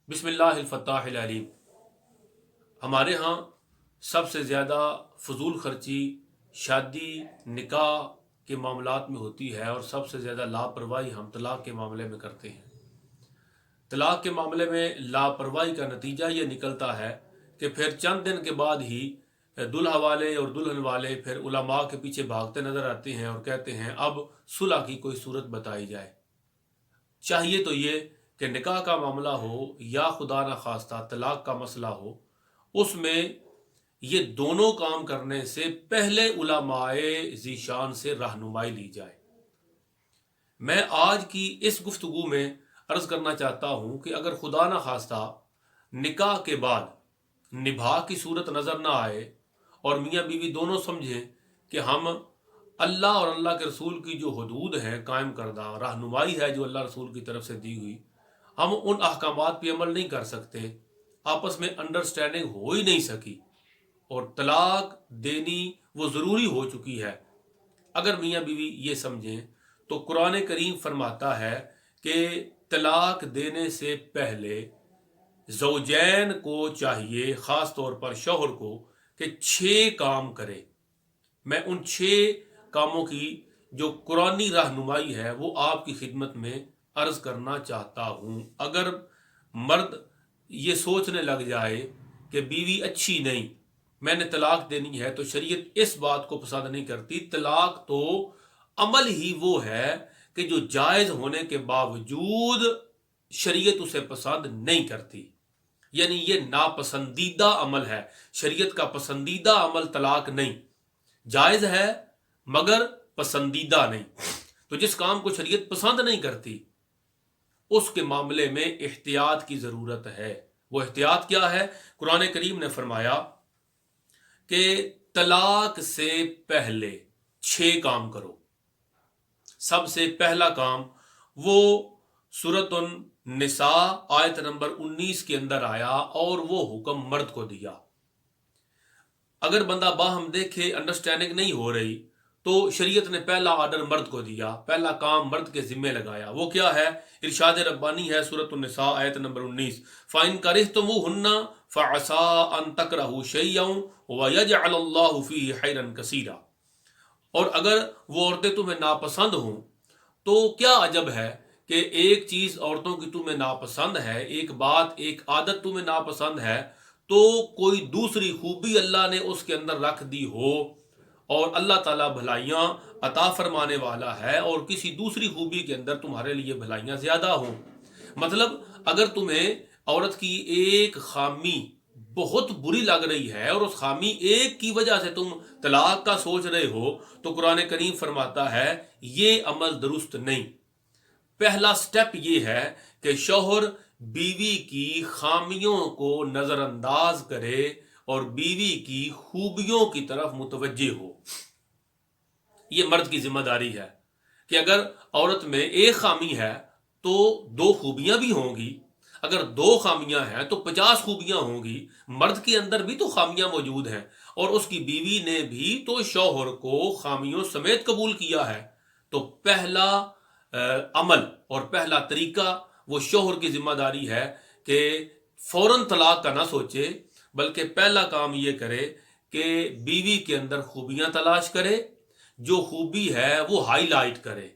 بسم اللہ الفتاح العلیم۔ ہمارے ہاں سب سے زیادہ فضول خرچی شادی نکاح کے معاملات میں ہوتی ہے، اور سب سے زیادہ لاپرواہی ہم طلاق کے معاملے میں کرتے ہیں۔ طلاق کے معاملے میں لاپرواہی کا نتیجہ یہ نکلتا ہے کہ پھر چند دن کے بعد ہی دلہا والے اور دلہن والے پھر علماء کے پیچھے بھاگتے نظر آتے ہیں اور کہتے ہیں اب صلح کی کوئی صورت بتائی جائے۔ چاہیے تو یہ کہ نکاح کا معاملہ ہو یا خدا نخواستہ طلاق کا مسئلہ ہو، اس میں یہ دونوں کام کرنے سے پہلے علماء ذیشان سے رہنمائی لی جائے۔ میں آج کی اس گفتگو میں عرض کرنا چاہتا ہوں کہ اگر خدا نخواستہ نکاح کے بعد نبھا کی صورت نظر نہ آئے اور میاں بیوی دونوں سمجھیں کہ ہم اللہ اور اللہ کے رسول کی جو حدود ہے قائم کردہ رہنمائی ہے جو اللہ رسول کی طرف سے دی ہوئی، ہم ان احکامات پہ عمل نہیں کر سکتے، آپس میں انڈرسٹینڈنگ ہو ہی نہیں سکی اور طلاق دینی وہ ضروری ہو چکی ہے، اگر میاں بیوی یہ سمجھیں تو قرآن کریم فرماتا ہے کہ طلاق دینے سے پہلے زوجین کو چاہیے، خاص طور پر شوہر کو، کہ 6 کام کرے۔ میں ان 6 کاموں کی جو قرآنی رہنمائی ہے وہ آپ کی خدمت میں عرض کرنا چاہتا ہوں۔ اگر مرد یہ سوچنے لگ جائے کہ بیوی اچھی نہیں، میں نے طلاق دینی ہے، تو شریعت اس بات کو پسند نہیں کرتی۔ طلاق تو عمل ہی وہ ہے کہ جو جائز ہونے کے باوجود شریعت اسے پسند نہیں کرتی، یعنی یہ ناپسندیدہ عمل ہے۔ شریعت کا پسندیدہ عمل طلاق نہیں، جائز ہے مگر پسندیدہ نہیں۔ تو جس کام کو شریعت پسند نہیں کرتی اس کے معاملے میں احتیاط کی ضرورت ہے۔ وہ احتیاط کیا ہے؟ قرآن کریم نے فرمایا کہ طلاق سے پہلے 6 کام کرو۔ سب سے پہلا کام وہ سورۃ النساء آیت نمبر 19 کے اندر آیا، اور وہ حکم مرد کو دیا۔ اگر بندہ باہم دیکھے انڈرسٹینڈنگ نہیں ہو رہی تو شریعت نے پہلا آرڈر مرد کو دیا، پہلا کام مرد کے ذمہ لگایا۔ وہ کیا ہے؟ ارشاد ربانی ہے سورۃ النساء آیت نمبر 19، فَإِن كَرِهْتُمُوهُنَّ فَعَسَىٰ أَن تَكْرَهُوا شَيْئًا وَيَجْعَلَ اللَّهُ فِيهِ خَيْرًا كَثِيرًا۔ اور اگر وہ عورتیں تمہیں ناپسند ہوں تو کیا عجب ہے کہ ایک چیز عورتوں کی تمہیں ناپسند ہے، ایک بات ایک عادت تمہیں ناپسند ہے، تو کوئی دوسری خوبی اللہ نے اس کے اندر رکھ دی ہو، اور اللہ تعالیٰ بھلائیاں عطا فرمانے والا ہے، اور کسی دوسری خوبی کے اندر تمہارے لیے بھلائیاں زیادہ ہوں۔ مطلب اگر تمہیں عورت کی ایک خامی بہت بری لگ رہی ہے اور اس خامی ایک کی وجہ سے تم طلاق کا سوچ رہے ہو، تو قرآن کریم فرماتا ہے یہ عمل درست نہیں۔ پہلا سٹیپ یہ ہے کہ شوہر بیوی کی خامیوں کو نظر انداز کرے اور بیوی کی خوبیوں کی طرف متوجہ ہو۔ یہ مرد کی ذمہ داری ہے کہ اگر عورت میں ایک خامی ہے تو 2 خوبیاں بھی ہوں گی، اگر 2 خامیاں ہیں تو 50 خوبیاں ہوں گی۔ مرد کے اندر بھی تو خامیاں موجود ہیں، اور اس کی بیوی نے بھی تو شوہر کو خامیوں سمیت قبول کیا ہے۔ تو پہلا عمل اور پہلا طریقہ وہ شوہر کی ذمہ داری ہے کہ فوراً طلاق کا نہ سوچے، بلکہ پہلا کام یہ کرے کہ بیوی کے اندر خوبیاں تلاش کرے، جو خوبی ہے وہ ہائی لائٹ کرے،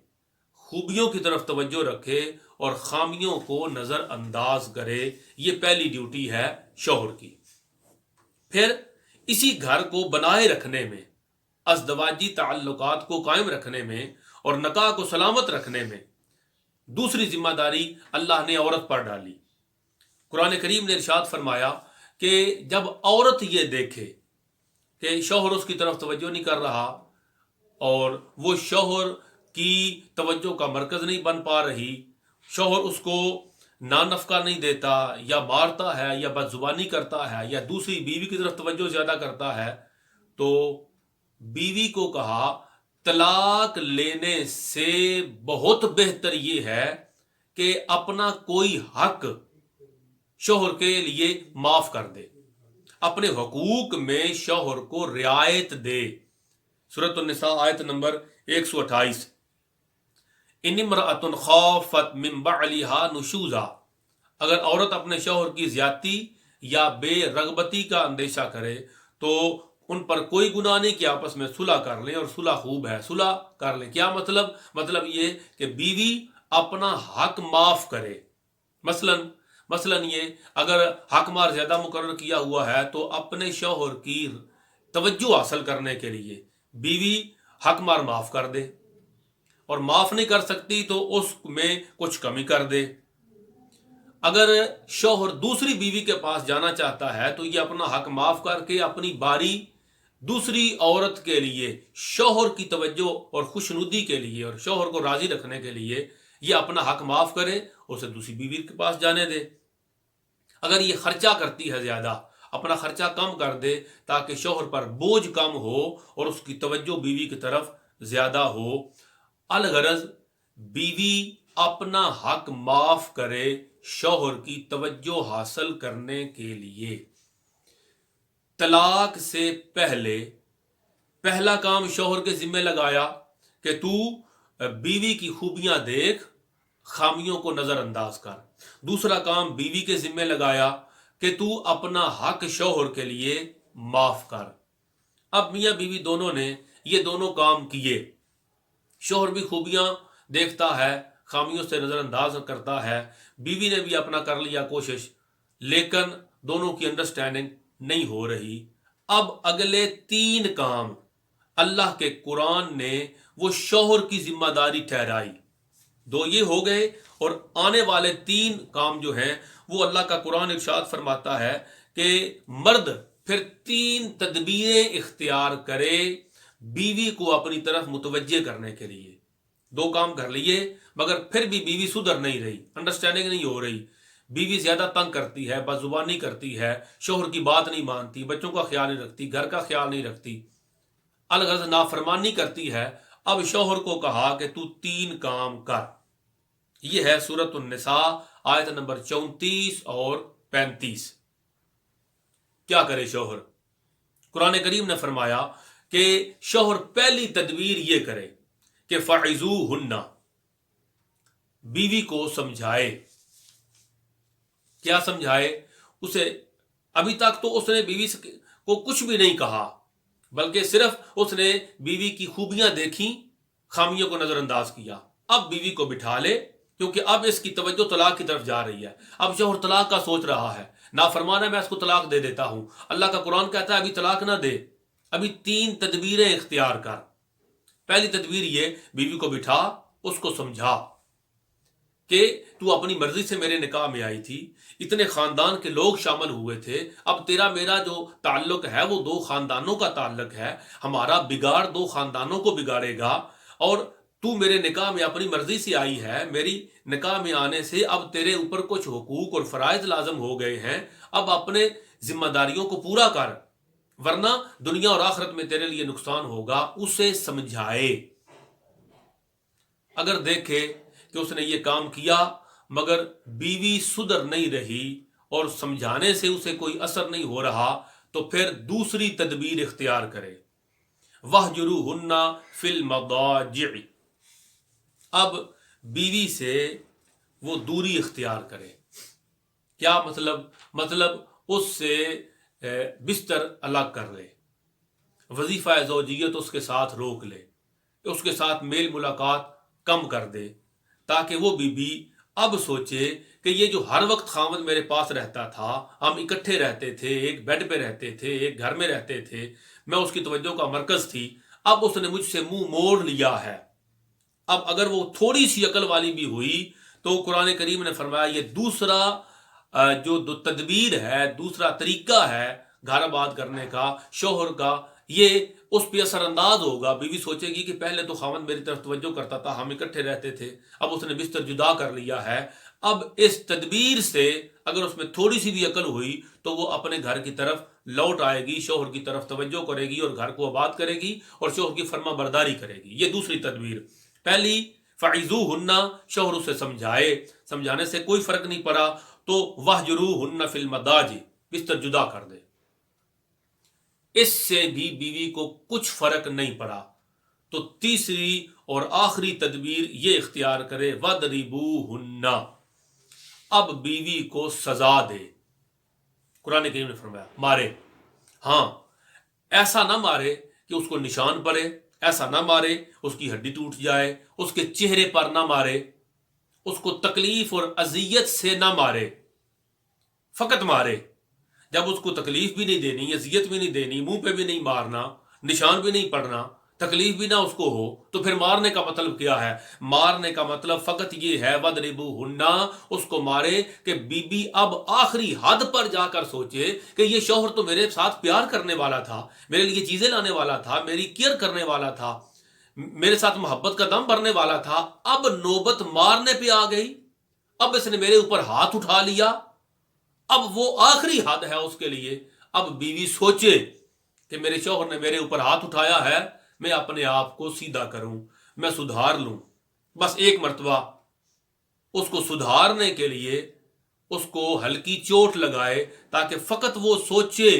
خوبیوں کی طرف توجہ رکھے اور خامیوں کو نظر انداز کرے۔ یہ پہلی ڈیوٹی ہے شوہر کی۔ پھر اسی گھر کو بنائے رکھنے میں، ازدواجی تعلقات کو قائم رکھنے میں اور نکاح کو سلامت رکھنے میں دوسری ذمہ داری اللہ نے عورت پر ڈالی۔ قرآن کریم نے ارشاد فرمایا کہ جب عورت یہ دیکھے کہ شوہر اس کی طرف توجہ نہیں کر رہا اور وہ شوہر کی توجہ کا مرکز نہیں بن پا رہی، شوہر اس کو نانفقہ نہیں دیتا، یا مارتا ہے، یا بد زبانی کرتا ہے، یا دوسری بیوی کی طرف توجہ زیادہ کرتا ہے، تو بیوی کو کہا طلاق لینے سے بہت بہتر یہ ہے کہ اپنا کوئی حق شوہر کے لیے معاف کر دے، اپنے حقوق میں شوہر کو رعایت دے۔ سورۃ النساء آیت نمبر 128، ان امرأۃ خافت من بعلها نشوزا، اگر عورت اپنے شوہر کی زیادتی یا بے رغبتی کا اندیشہ کرے تو ان پر کوئی گناہ نہیں کہ آپس میں صلح کر لیں، اور صلح خوب ہے، صلح کر لیں۔ کیا مطلب؟ مطلب یہ کہ بیوی اپنا حق معاف کرے۔ مثلا یہ اگر حق مار زیادہ مقرر کیا ہوا ہے تو اپنے شوہر کی توجہ حاصل کرنے کے لیے بیوی حق مار معاف کر دے، اور معاف نہیں کر سکتی تو اس میں کچھ کمی کر دے۔ اگر شوہر دوسری بیوی کے پاس جانا چاہتا ہے تو یہ اپنا حق معاف کر کے اپنی باری دوسری عورت کے لیے، شوہر کی توجہ اور خوشنودی کے لیے اور شوہر کو راضی رکھنے کے لیے یہ اپنا حق معاف کرے، اسے دوسری بیوی کے پاس جانے دے۔ اگر یہ خرچہ کرتی ہے زیادہ، اپنا خرچہ کم کر دے تاکہ شوہر پر بوجھ کم ہو اور اس کی توجہ بیوی کی طرف زیادہ ہو۔ الغرض بیوی اپنا حق معاف کرے شوہر کی توجہ حاصل کرنے کے لیے۔ طلاق سے پہلے پہلا کام شوہر کے ذمہ لگایا کہ تو بیوی کی خوبیاں دیکھ، خامیوں کو نظر انداز کر۔ دوسرا کام بیوی کے ذمہ لگایا کہ تو اپنا حق شوہر کے لیے معاف کر۔ اب میاں بیوی دونوں نے یہ دونوں کام کیے، شوہر بھی خوبیاں دیکھتا ہے، خامیوں سے نظر انداز کرتا ہے، بیوی نے بھی اپنا کر لیا کوشش، لیکن دونوں کی انڈرسٹینڈنگ نہیں ہو رہی۔ اب اگلے 3 کام اللہ کے قرآن نے وہ شوہر کی ذمہ داری ٹھہرائی۔ 2 یہ ہو گئے، اور آنے والے 3 کام جو ہیں وہ اللہ کا قرآن ارشاد فرماتا ہے کہ مرد پھر 3 تدبیریں اختیار کرے بیوی کو اپنی طرف متوجہ کرنے کے لیے۔ 2 کام کر لیے مگر پھر بھی بیوی سدھر نہیں رہی، انڈرسٹینڈنگ نہیں ہو رہی، بیوی زیادہ تنگ کرتی ہے، بدزبانی کرتی ہے، شوہر کی بات نہیں مانتی، بچوں کا خیال نہیں رکھتی، گھر کا خیال نہیں رکھتی، الغرض نافرمانی کرتی ہے۔ اب شوہر کو کہا کہ تو 3 کام کر۔ یہ ہے سورۃ النساء آیت نمبر 34 اور 35۔ کیا کرے شوہر؟ قرآن کریم نے فرمایا کہ شوہر پہلی تدبیر یہ کرے کہ فَعِظُوهُنَّ، بیوی کو سمجھائے۔ کیا سمجھائے؟ اسے ابھی تک تو اس نے بیوی کو کچھ بھی نہیں کہا، بلکہ صرف اس نے بیوی کی خوبیاں دیکھیں، خامیوں کو نظر انداز کیا۔ اب بیوی کو بٹھا لے، کیونکہ اب اس کی توجہ طلاق کی طرف جا رہی ہے۔ اب شوہر طلاق کا سوچ رہا ہے، نافرمان ہے، میں اس کو طلاق دے دیتا ہوں۔ اللہ کا قرآن کہتا ہے ابھی طلاق نہ دے، ابھی 3 تدبیریں اختیار کر۔ پہلی تدبیر یہ، بیوی کو بٹھا، اس کو سمجھا کہ تو اپنی مرضی سے میرے نکاح میں آئی تھی، اتنے خاندان کے لوگ شامل ہوئے تھے، اب تیرا میرا جو تعلق ہے وہ 2 خاندانوں کا تعلق ہے، ہمارا بگاڑ 2 خاندانوں کو بگاڑے گا، اور تو میرے نکاح میں اپنی مرضی سے آئی ہے، میری نکاح میں آنے سے اب تیرے اوپر کچھ حقوق اور فرائض لازم ہو گئے ہیں، اب اپنے ذمہ داریوں کو پورا کر، ورنہ دنیا اور آخرت میں تیرے لیے نقصان ہوگا۔ اسے سمجھائے۔ اگر دیکھے کہ اس نے یہ کام کیا مگر بیوی سدھر نہیں رہی اور سمجھانے سے اسے کوئی اثر نہیں ہو رہا، تو پھر دوسری تدبیر اختیار کرے، وَاهْجُرُوهُنَّ فِي الْمَضَاجِعِ، اب بیوی سے وہ دوری اختیار کرے۔ کیا مطلب اس سے بستر الگ کر لے، وظیفہ زوجیت اس کے ساتھ روک لے، اس کے ساتھ میل ملاقات کم کر دے، تاکہ وہ بیوی اب سوچے کہ یہ جو ہر وقت خاوند میرے پاس رہتا تھا، ہم اکٹھے رہتے تھے، ایک بیڈ پہ رہتے تھے، ایک گھر میں رہتے تھے، میں اس کی توجہ کا مرکز تھی، اب اس نے مجھ سے منہ موڑ لیا ہے۔ اب اگر وہ تھوڑی سی عقل والی بھی ہوئی تو قرآن کریم نے فرمایا یہ دوسرا جو تدبیر ہے، دوسرا طریقہ ہے گھر آباد کرنے کا، شوہر کا، یہ اس پہ اثر انداز ہوگا۔ بیوی سوچے گی کہ پہلے تو خاوند میری طرف توجہ کرتا تھا، ہم اکٹھے رہتے تھے، اب اس نے بستر جدا کر لیا ہے۔ اب اس تدبیر سے اگر اس میں تھوڑی سی بھی عقل ہوئی تو وہ اپنے گھر کی طرف لوٹ آئے گی، شوہر کی طرف توجہ کرے گی اور گھر کو آباد کرے گی اور شوہر کی فرما برداری کرے گی۔ یہ دوسری تدبیر۔ پہلی فَعِظُوهُنَّ، شوہر اسے سمجھائے، سمجھانے سے کوئی فرق نہیں پڑا تو وَاهْجُرُوهُنَّ فِي الْمَضَاجِعِ، بستر جدا کر دے۔ اس سے بھی بیوی کو کچھ فرق نہیں پڑا تو تیسری اور آخری تدبیر یہ اختیار کرے، وَاضْرِبُوهُنَّ، اب بیوی کو سزا دے. قرآن کریم نے فرمایا مارے. ہاں ایسا نہ مارے کہ اس کو نشان پڑے، ایسا نہ مارے اس کی ہڈی ٹوٹ جائے، اس کے چہرے پر نہ مارے، اس کو تکلیف اور اذیت سے نہ مارے، فقط مارے. جب اس کو تکلیف بھی نہیں دینی، اذیت بھی نہیں دینی، منہ پہ بھی نہیں مارنا، نشان بھی نہیں پڑنا، تکلیف بھی نہ اس کو ہو، تو پھر مارنے کا مطلب کیا ہے؟ مارنے کا مطلب فقط یہ ہے وَضْرِبُوهُنَّ، اس کو مارے کہ بی بی اب آخری حد پر جا کر سوچے کہ یہ شوہر تو میرے ساتھ پیار کرنے والا تھا، میرے لیے چیزیں لانے والا تھا، میری کیئر کرنے والا تھا، میرے ساتھ محبت کا دم بھرنے والا تھا، اب نوبت مارنے پہ آ گئی، اب اس نے میرے اوپر ہاتھ اٹھا لیا، اب وہ آخری حد ہے اس کے لیے. اب بیوی سوچے کہ میرے شوہر نے میرے اوپر ہاتھ اٹھایا ہے، میں اپنے آپ کو سیدھا کروں، میں سدھار لوں. بس ایک مرتبہ اس کو سدھارنے کے لیے اس کو ہلکی چوٹ لگائے تاکہ فقط وہ سوچے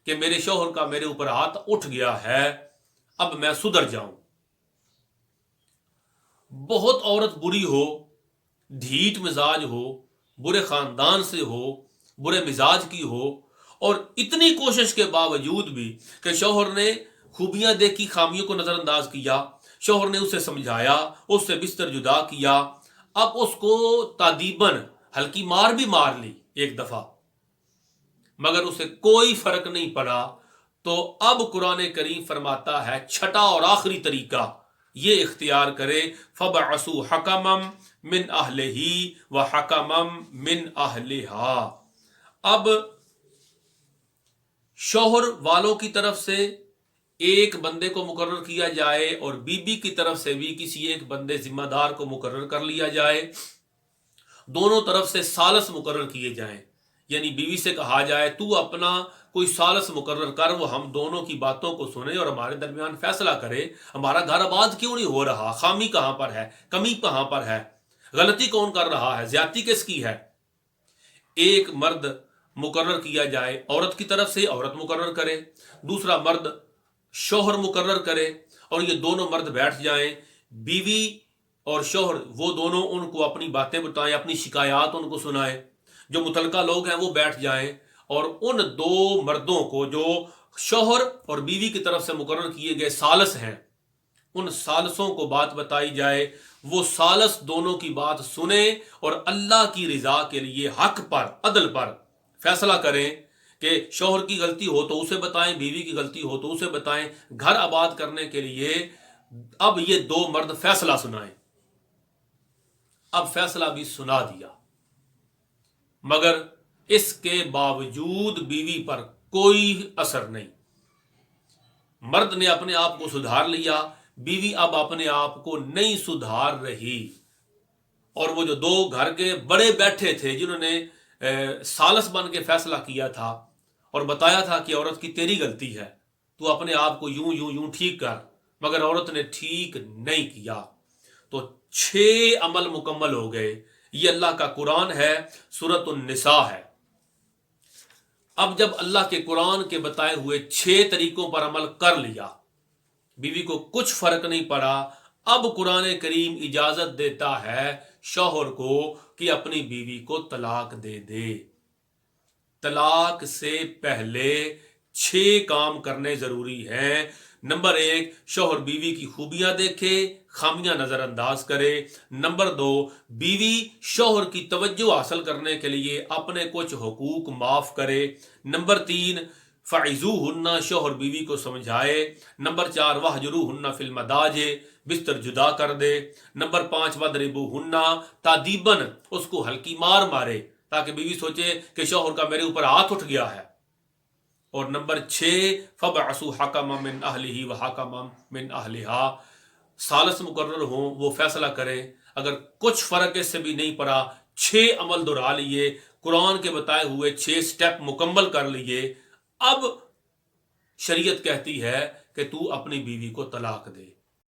کہ میرے شوہر کا میرے اوپر ہاتھ اٹھ گیا ہے، اب میں سدھر جاؤں. بہت عورت بری ہو، ڈھیٹ مزاج ہو، برے خاندان سے ہو، برے مزاج کی ہو، اور اتنی کوشش کے باوجود بھی کہ شوہر نے خوبیاں دیکھی، خامیوں کو نظر انداز کیا، شوہر نے اسے سمجھایا، اس سے بستر جدا کیا، اب اس کو تادیباً ہلکی مار بھی مار لی ایک دفعہ، مگر اسے کوئی فرق نہیں پڑا. تو اب قرآن کریم فرماتا ہے چھٹا اور آخری طریقہ یہ اختیار کرے، فَبَعَثُوا حَكَمًا مِّنْ أَهْلِهِ وَحَكَمًا مِّنْ أَهْلِهَا. اب شوہر والوں کی طرف سے ایک بندے کو مقرر کیا جائے اور بی بی کی طرف سے بھی کسی ایک بندے ذمہ دار کو مقرر کر لیا جائے. دونوں طرف سے ثالث مقرر کیے جائیں، یعنی بیوی سے کہا جائے تو اپنا کوئی ثالث مقرر کر، وہ ہم دونوں کی باتوں کو سنے اور ہمارے درمیان فیصلہ کرے، ہمارا گھر آباد کیوں نہیں ہو رہا، خامی کہاں پر ہے، کمی کہاں پر ہے، غلطی کون کر رہا ہے، زیادتی کس کی ہے. ایک مرد مقرر کیا جائے عورت کی طرف سے، عورت مقرر کرے، دوسرا مرد شوہر مقرر کرے، اور یہ دونوں مرد بیٹھ جائیں، بیوی اور شوہر وہ دونوں ان کو اپنی باتیں بتائیں، اپنی شکایات ان کو سنائیں. جو متعلقہ لوگ ہیں وہ بیٹھ جائیں اور ان دو مردوں کو جو شوہر اور بیوی کی طرف سے مقرر کیے گئے ثالث ہیں، ان ثالثوں کو بات بتائی جائے، وہ ثالث دونوں کی بات سنیں اور اللہ کی رضا کے لیے حق پر، عدل پر فیصلہ کریں کہ شوہر کی غلطی ہو تو اسے بتائیں، بیوی کی غلطی ہو تو اسے بتائیں. گھر آباد کرنے کے لیے اب یہ دو مرد فیصلہ سنائیں. اب فیصلہ بھی سنا دیا، مگر اس کے باوجود بیوی پر کوئی اثر نہیں. مرد نے اپنے آپ کو سدھار لیا، بیوی اب اپنے آپ کو نہیں سدھار رہی. اور وہ جو دو گھر کے بڑے بیٹھے تھے جنہوں نے ثالث بن کے فیصلہ کیا تھا اور بتایا تھا کہ عورت کی تیری غلطی ہے، تو اپنے آپ کو یوں یوں یوں ٹھیک کر، مگر عورت نے ٹھیک نہیں کیا. تو 6 عمل مکمل ہو گئے. یہ اللہ کا قرآن ہے، سورۃ النساء ہے. اب جب اللہ کے قرآن کے بتائے ہوئے 6 طریقوں پر عمل کر لیا، بیوی کو کچھ فرق نہیں پڑا، اب قرآن کریم اجازت دیتا ہے شوہر کو کہ اپنی بیوی کو طلاق دے دے. طلاق سے پہلے 6 کام کرنے ضروری ہیں. نمبر 1، شوہر بیوی کی خوبیاں دیکھے، خامیاں نظر انداز کرے. نمبر 2، بیوی شوہر کی توجہ حاصل کرنے کے لیے اپنے کچھ حقوق معاف کرے. نمبر 3، فعظوہن، شوہر بیوی کو سمجھائے. نمبر 4، وہجروہن فی المضاجع، بستر جدا کر دے. نمبر 5، وضربوہن، تادیباً اس کو ہلکی مار مارے تاکہ بیوی سوچے کہ شوہر کا میرے اوپر ہاتھ اٹھ گیا ہے. اور نمبر 6، فَبَعَثُوا حَكَمًا مِّنْ أَهْلِهِ وَحَكَمًا مِّنْ أَهْلِهَا، ثالث مقرر ہوں، وہ فیصلہ کریں. اگر کچھ فرق اس سے بھی نہیں پڑا، 6 عمل دہرا لیے، قرآن کے بتائے ہوئے 6 سٹیپ مکمل کر لیے، اب شریعت کہتی ہے کہ تو اپنی بیوی کو طلاق دے.